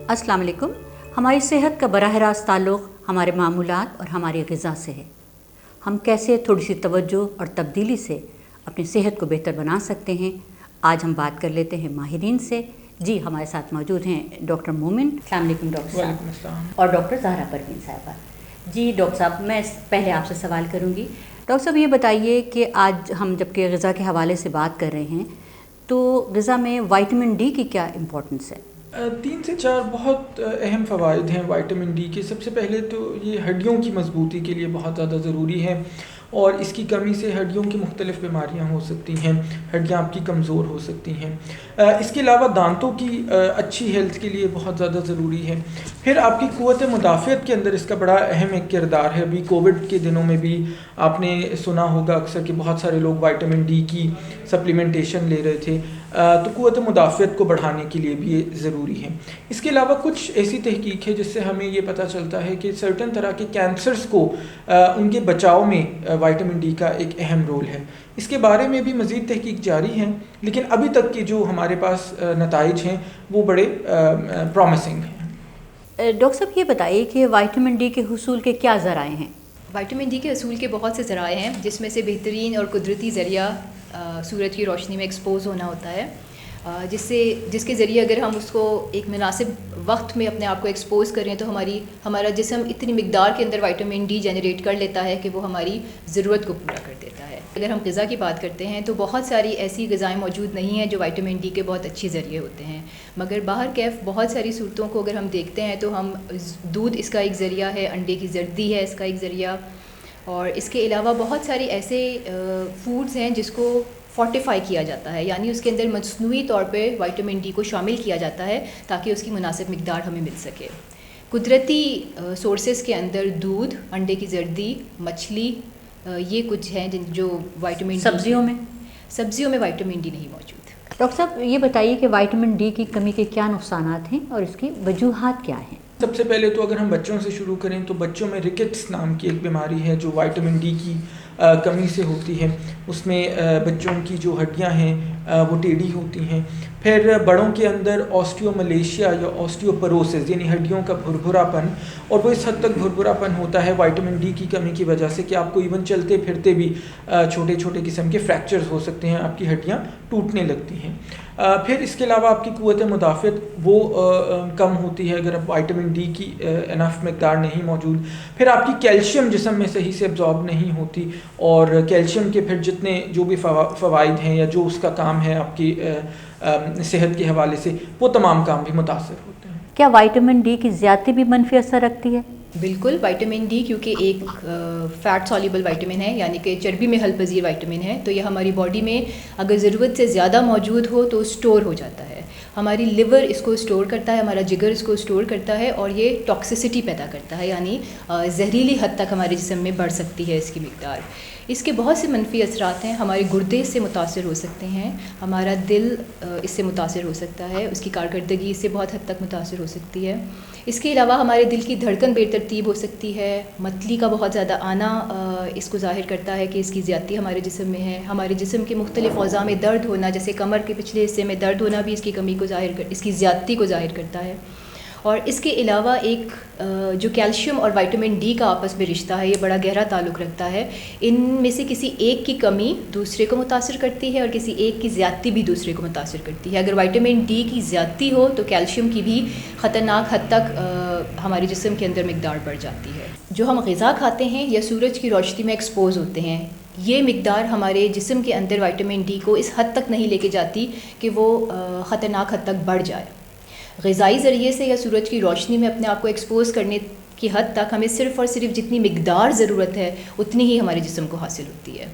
अस्सलाम वालेकुम। हमारी सेहत का बराह रास्त ताल्लुक़ हमारे मामूलात और हमारी ग़िज़ा से है। हम कैसे थोड़ी सी तवज्जो और तब्दीली से अपनी सेहत को बेहतर बना सकते हैं, आज हम बात कर लेते हैं माहिरीन से। जी, हमारे साथ मौजूद हैं डॉक्टर मोमिन। अस्सलाम वालेकुम डॉक्टर साहब। और डॉक्टर ज़हरा परवीन साहिबा। जी डॉक्टर साहब, मैं पहले आपसे सवाल करूँगी। डॉक्टर साहब, ये बताइए कि आज हम जबकि ग़िज़ा के हवाले से बात कर रहे हैं, तो ग़िज़ा में विटामिन डी की क्या इम्पोर्टेंस है? 3 से 4 बहुत अहम फ़वाइद हैं विटामिन डी के। सबसे पहले तो ये हड्डियों की मजबूती के लिए बहुत ज़्यादा ज़रूरी है और इसकी कमी से हड्डियों की मुख्तलिफ़ बीमारियां हो सकती हैं, हड्डियां आपकी कमज़ोर हो सकती हैं। इसके अलावा दांतों की अच्छी हेल्थ के लिए बहुत ज़्यादा ज़रूरी है। फिर आपकी क़ुव्वत मुदाफ़ियत के अंदर इसका बड़ा अहम एक किरदार है। अभी कोविड के दिनों में भी आपने सुना होगा अक्सर कि बहुत सारे लोग विटामिन डी की सप्लीमेंटेशन ले रहे थे, तो क़ुव्वत मुदाफ़ियत को बढ़ाने के लिए भी ये ज़रूरी है। इसके अलावा कुछ ऐसी तहकीक है जिससे हमें ये पता चलता है कि सर्टन तरह के कैंसर्स को उनके बचाव में विटामिन डी का एक अहम रोल है। इसके बारे में भी मज़ीद तहकीक जारी है, लेकिन अभी तक के जो हमारे पास नताइज हैं वो बड़े प्रॉमिसिंग हैं। डॉक्टर साहब, ये बताइए कि विटामिन डी के हुसूल के क्या ज़राए हैं? विटामिन डी के असूल के बहुत से ज़राए हैं, जिसमें से बेहतरीन और कुदरती ज़रिया सूरज की रोशनी में एक्सपोज़ होना होता है, जिसके ज़रिए अगर हम उसको एक मुनासिब वक्त में अपने आप को एक्सपोज़ करें तो हमारा जिस्म इतनी मिकदार के अंदर विटामिन डी जनरेट कर लेता है कि वो हमारी ज़रूरत को पूरा कर देता है। अगर हम ग़िज़ा की बात करते हैं तो बहुत सारी ऐसी ग़िज़ाएँ मौजूद नहीं हैं जो विटामिन डी के बहुत अच्छे ज़रिए होते हैं, मगर बाहर कैफ़ बहुत सारी सूरतों को अगर हम देखते हैं तो हम दूध इसका एक ज़रिया है, अंडे की जर्दी है इसका एक ज़रिया, और इसके अलावा बहुत सारे ऐसे फूड्स हैं जिसको फोर्टिफाई किया जाता है, यानी उसके अंदर मसनूई तौर पे विटामिन डी को शामिल किया जाता है ताकि उसकी मुनासिब मिकदार हमें मिल सके। कुदरती सोर्सेज़ के अंदर दूध, अंडे की जर्दी, मछली, ये कुछ हैं जो विटामिन सब्जियों में विटामिन डी नहीं मौजूद। डॉक्टर साहब, ये बताइए कि विटामिन डी की कमी के क्या नुकसानात हैं और इसकी वजूहात क्या हैं? सबसे पहले तो अगर हम बच्चों से शुरू करें तो बच्चों में रिकेट्स नाम की एक बीमारी है जो विटामिन डी की कमी से होती है। उसमें बच्चों की जो हड्डियां हैं वो टेढ़ी होती हैं। फिर बड़ों के अंदर ऑस्टियोमलेशिया या ऑस्टियोपोरोसिस यानी हड्डियों का भुरभुरापन, और वो इस हद तक भुरभुरापन होता है विटामिन डी की कमी की वजह से कि आपको इवन चलते फिरते भी छोटे छोटे किस्म के फ्रैक्चर्स हो सकते हैं, आपकी हड्डियाँ टूटने लगती हैं। फिर इसके अलावा आपकी क़ुव्वत मुदाफ़ियत वो कम होती है अगर आप विटामिन डी की इनफ मिकदार नहीं मौजूद। फिर आपकी कैल्शियम जिस्म में सही से एब्जॉर्ब नहीं होती, और कैल्शियम के फिर जितने जो भी फ़वाइद हैं या जो उसका काम है आपकी सेहत के हवाले से, वो तमाम काम भी मुतासर होते हैं। क्या विटामिन डी की ज़्यादती भी मनफी असर रखती है? बिल्कुल, विटामिन डी क्योंकि एक फ़ैट सॉल्युबल विटामिन है, यानी कि चर्बी में हल पजीर विटामिन है, तो यह हमारी बॉडी में अगर ज़रूरत से ज़्यादा मौजूद हो तो स्टोर हो जाता है। हमारी लिवर इसको स्टोर करता है, हमारा जिगर इसको स्टोर करता है, और ये टॉक्सिसिटी पैदा करता है, यानी जहरीली हद तक हमारे जिस्म में बढ़ सकती है इसकी मिकदार। इसके बहुत से मनफी असरात हैं। हमारे गुर्दे इससे मुतासर हो सकते हैं, हमारा दिल इससे मुतासर हो सकता है, उसकी कारकर्दगी इससे बहुत हद तक मुतासर हो सकती है। इसके अलावा हमारे दिल की धड़कन बेतरतीब हो सकती है। मतली का बहुत ज़्यादा आना इसको ज़ाहिर करता है कि इसकी ज़्यादती हमारे जिस्म में है। हमारे जिस्म के मुख्तलिफ़ औज़ा में दर्द होना, जैसे कमर के पिछले हिस्से में दर्द होना भी इसकी कमी को इसकी ज़्यादती को ज़ाहिर करता है। और इसके अलावा एक जो कैल्शियम और विटामिन डी का आपस में रिश्ता है, ये बड़ा गहरा ताल्लुक़ रखता है। इनमें से किसी एक की कमी दूसरे को मुतासर करती है और किसी एक की ज़्यादती भी दूसरे को मुतासर करती है। अगर विटामिन डी की ज़्यादती हो तो कैल्शियम की भी ख़तरनाक हद तक हमारे जिस्म के अंदर मिकदार बढ़ जाती है। जो हम ग़िज़ा खाते हैं या सूरज की रोशनी में एक्सपोज़ होते हैं, ये मिकदार हमारे जिस्म के अंदर विटामिन डी को इस हद तक नहीं लेके जाती कि वो ख़तरनाक हद तक बढ़ जाए। ग़िज़ाई ज़रिए से या सूरज की रोशनी में अपने आप को एक्सपोज़ करने की हद तक हमें सिर्फ़ और सिर्फ जितनी मिकदार ज़रूरत है उतनी ही हमारे जिस्म को हासिल होती है।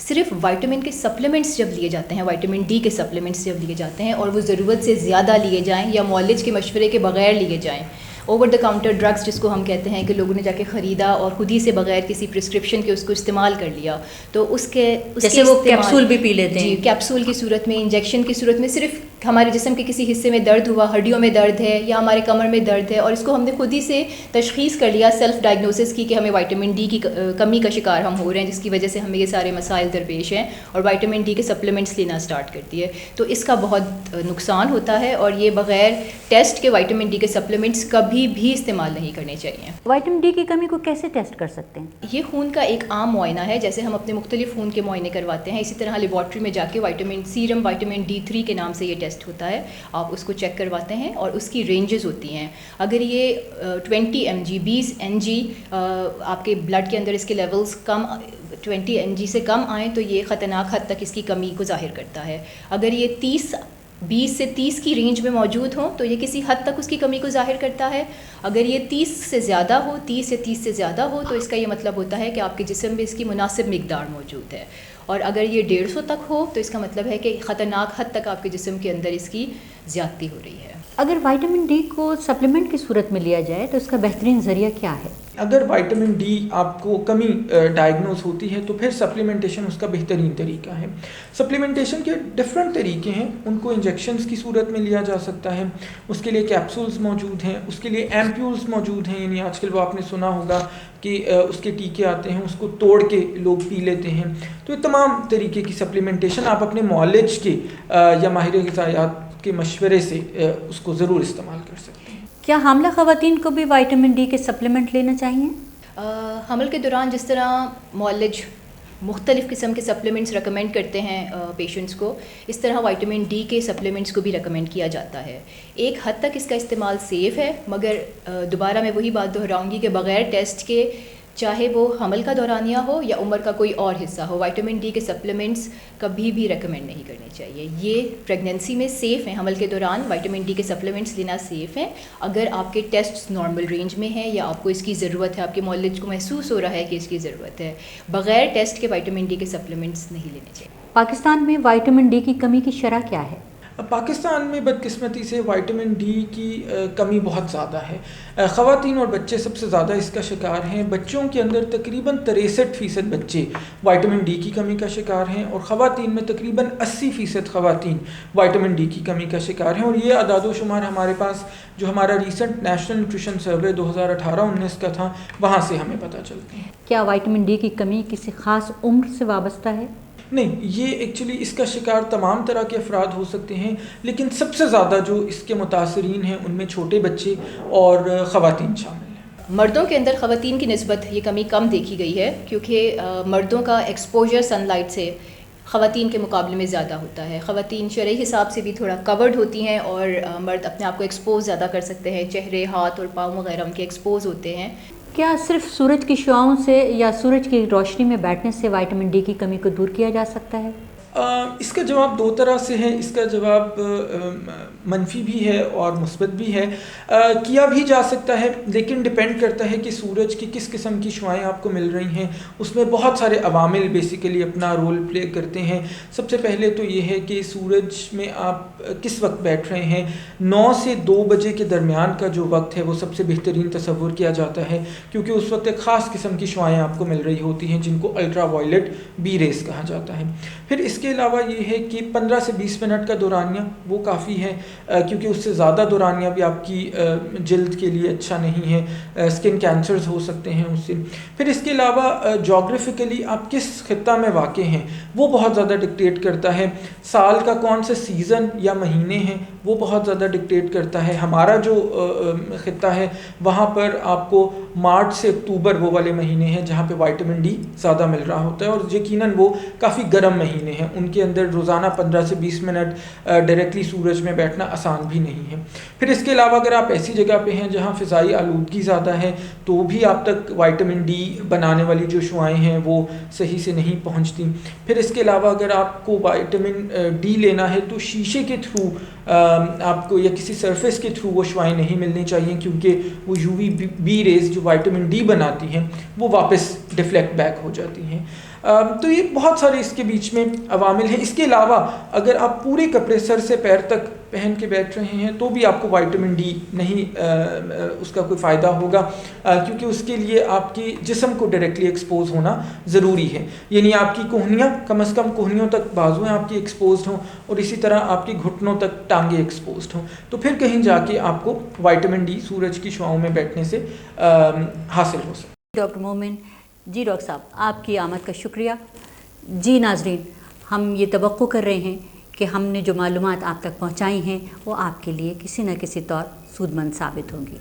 सिर्फ विटामिन के सप्लीमेंट्स जब लिए जाते हैं, विटामिन डी के सप्लीमेंट्स जब लिए जाते हैं और वो ज़रूरत से ज़्यादा लिए जाएँ या मुअल्लिज के मशवरे के बग़ैर लिए जाएँ, ओवर द काउंटर ड्रग्स जिसको हम कहते हैं कि लोगों ने जाके ख़रीदा और खुद ही से बगैर किसी प्रिस्क्रिप्शन के उसको इस्तेमाल कर लिया, तो उसके जैसे वो कैप्सूल भी पी लेते हैं, कैप्सूल की सूरत में, इंजेक्शन की सूरत में, सिर्फ हमारे जिस्म के किसी हिस्से में दर्द हुआ, हड्डियों में दर्द है या हमारे कमर में दर्द है, और इसको हमने खुद ही से तशख़ीस कर लिया, सेल्फ डायग्नोसिस की कि हमें विटामिन डी की कमी का शिकार हम हो रहे हैं, जिसकी वजह से हमें ये सारे मसाइल दरपेश हैं, और विटामिन डी के सप्लीमेंट्स लेना स्टार्ट करती है। तो इसका बहुत नुकसान होता है, और ये बग़ैर टेस्ट के विटामिन डी के सप्लीमेंट्स कभी भी इस्तेमाल नहीं करने चाहिए। विटामिन डी की कमी को कैसे टेस्ट कर सकते हैं? ये खून का एक आम मुआयना है, जैसे हम अपने मुख्तलिफ खून के मुआयने करवाते हैं, इसी तरह लेबॉर्ट्री में जाके सीरम विटामिन D3 के नाम से ये टेस्ट होता है, आप उसको चेक करवाते हैं, और उसकी रेंजेस होती हैं। अगर ये 20 mg 20 mg आपके ब्लड के अंदर इसके लेवल्स कम 20 mg से कम आए तो ये ख़तरनाक हद तक इसकी कमी को ज़ाहिर करता है। अगर ये 20 से 30 की रेंज में मौजूद हो तो ये किसी हद तक उसकी कमी को ज़ाहिर करता है। अगर ये 30 से ज़्यादा हो, 30 या 30 से ज़्यादा हो, तो इसका ये मतलब होता है कि आपके जिस्म में इसकी मुनासिब मिकदार मौजूद है। और अगर ये 150 तक हो तो इसका मतलब है कि ख़तरनाक हद तक आपके जिस्म के अंदर इसकी ज़्यादती हो रही है। अगर विटामिन डी को सप्लीमेंट की सूरत में लिया जाए तो इसका बेहतरीन ज़रिया क्या है? अगर विटामिन डी आपको कमी डायग्नोस होती है तो फिर सप्लीमेंटेशन उसका बेहतरीन तरीका है। सप्लीमेंटेशन के डिफरेंट तरीके हैं, उनको इंजेक्शंस की सूरत में लिया जा सकता है, उसके लिए कैप्सूल्स मौजूद हैं, उसके लिए एम्प्यूल्स मौजूद हैं, यानी आजकल वो आपने सुना होगा कि उसके टीके आते हैं, उसको तोड़ के लोग पी लेते हैं। तो ये तमाम तरीके की सप्लीमेंटेशन आप अपने मौलिज के या माहिर ग़िज़ायात के मशवरे से उसको ज़रूर इस्तेमाल कर सकते हैं। क्या हामला ख़वातीन को भी विटामिन डी के सप्लीमेंट लेना चाहिए? हमल के दौरान जिस तरह मौलिज मुख्तलिफ़ किस्म के सप्लीमेंट्स रिकमेंड करते हैं पेशेंट्स को, इस तरह विटामिन डी के सप्लीमेंट्स को भी रिकमेंड किया जाता है। एक हद तक इसका इस्तेमाल सेफ़ है, मगर दोबारा मैं वही बात दोहराऊंगी कि बग़ैर टेस्ट के, चाहे वो हमल का दौरानिया हो या उम्र का कोई और हिस्सा हो, विटामिन डी के सप्लीमेंट्स कभी भी रेकमेंड नहीं करने चाहिए। ये प्रेगनेंसी में सेफ़ हैं, हमल के दौरान विटामिन डी के सप्लीमेंट्स लेना सेफ़ हैं अगर आपके टेस्ट नॉर्मल रेंज में हैं या आपको इसकी ज़रूरत है, आपके मौलिज को महसूस हो रहा है कि इसकी ज़रूरत है। बग़ैर टेस्ट के विटामिन डी के सप्लीमेंट्स नहीं लेने चाहिए। पाकिस्तान में विटामिन डी की कमी की शरह क्या है? पाकिस्तान में बदकिस्मती से विटामिन डी की कमी बहुत ज़्यादा है। ख़वातीन और बच्चे सबसे ज़्यादा इसका शिकार हैं। बच्चों के अंदर तकरीबन 63% बच्चे विटामिन डी की कमी का शिकार हैं, और ख़वातीन में तकरीबन 80% ख़वातीन विटामिन डी की कमी का शिकार हैं। और ये अदाद शुमार हमारे पास जो हमारा रिसेंट नेशनल न्यूट्रिशन सर्वे 2018-19 का था, वहाँ से हमें पता चलते हैं। क्या विटामिन डी की कमी किसी ख़ास उम्र से वाबस्ता है? नहीं, ये एक्चुअली इसका शिकार तमाम तरह के अफराद हो सकते हैं, लेकिन सबसे ज़्यादा जो इसके मुतासरीन हैं उनमें छोटे बच्चे और ख़वातीन शामिल हैं। मर्दों के अंदर ख़वातीन की निस्बत ये कमी कम देखी गई है, क्योंकि मर्दों का एक्सपोजर सनलाइट से ख़वातीन के मुकाबले में ज़्यादा होता है। ख़वातीन शरई हिसाब से भी थोड़ा कवर्ड होती हैं, और मर्द अपने आप को एक्सपोज ज़्यादा कर सकते हैं, चेहरे, हाथ और पाँव वगैरह उनके एक्सपोज होते हैं। क्या सिर्फ सूरज की शुआओं से या सूरज की रोशनी में बैठने से विटामिन डी की कमी को दूर किया जा सकता है? इसका जवाब दो तरह से है। इसका जवाब मनफी भी है और मुस्बत भी है। किया भी जा सकता है, लेकिन डिपेंड करता है कि सूरज की किस किस्म की शुआएँ आपको मिल रही हैं। उसमें बहुत सारे अवामिल बेसिकली अपना रोल प्ले करते हैं। सबसे पहले तो ये है कि सूरज में आप किस वक्त बैठ रहे हैं। 9 से 2 बजे के दरमियान का जो वक्त है वो सबसे बेहतरीन तसव्वुर किया जाता है, क्योंकि उस वक्त एक ख़ास किस्म की शुआएँ आपको मिल रही होती हैं, जिनको अल्ट्रा वायलेट बी रेस कहा जाता है। फिर इसके अलावा ये है कि 15 से 20 मिनट का दौरानिया वो काफ़ी है, क्योंकि उससे ज़्यादा दौरानिया भी आपकी जल्द के लिए अच्छा नहीं है, स्किन कैंसर्स हो सकते हैं उससे। फिर इसके अलावा जोग्राफिकली आप किस खित्ता में वाक़े हैं वो बहुत ज़्यादा डिक्टेट करता है। साल का कौन सा सीज़न या महीने हैं वो बहुत ज़्यादा डिक्टेट करता है। हमारा जो खित्ता है वहाँ पर आपको मार्च से अक्टूबर वो वाले महीने हैं जहाँ पे विटामिन डी ज़्यादा मिल रहा होता है, और यकीनन वो काफ़ी गर्म महीने हैं। उनके अंदर रोज़ाना 15 से 20 मिनट डायरेक्टली सूरज में बैठना आसान भी नहीं है। फिर इसके अलावा अगर आप ऐसी जगह पे हैं जहाँ फ़िज़ाई आलूदगी ज़्यादा है तो भी आप तक विटामिन डी बनाने वाली जो शुआएँ हैं वो सही से नहीं पहुँचती। फिर इसके अलावा अगर आपको विटामिन डी लेना है तो शीशे के थ्रू आपको या किसी सरफेस के थ्रू वो शुआएँ नहीं मिलनी चाहिए, क्योंकि वो यूवी बी रेज जो विटामिन डी बनाती हैं वो वापस डिफ्लेक्ट बैक हो जाती हैं। तो ये बहुत सारे इसके बीच में अवामिल हैं। इसके अलावा अगर आप पूरे कपड़े सर से पैर तक पहन के बैठ रहे हैं तो भी आपको विटामिन डी नहीं उसका कोई फ़ायदा होगा, क्योंकि उसके लिए आपकी जिस्म को डायरेक्टली एक्सपोज होना ज़रूरी है। यानी आपकी कोहनियाँ, कम से कम कोहनियों तक बाजुएँ आपकी एक्सपोज हों और इसी तरह आपकी घुटनों तक टांगे एक्सपोज हों, तो फिर कहीं जाके आपको विटामिन डी सूरज की छाँव में बैठने से हासिल हो सकता है। डॉक्टर मोमिन जी, डॉक्टर साहब आपकी आमद का शुक्रिया। जी नाज़रीन, हम ये तवक्को कर रहे हैं कि हमने जो मालूमात आप तक पहुँचाई हैं वो आपके लिए किसी न किसी तौर सूदमंद साबित होंगी।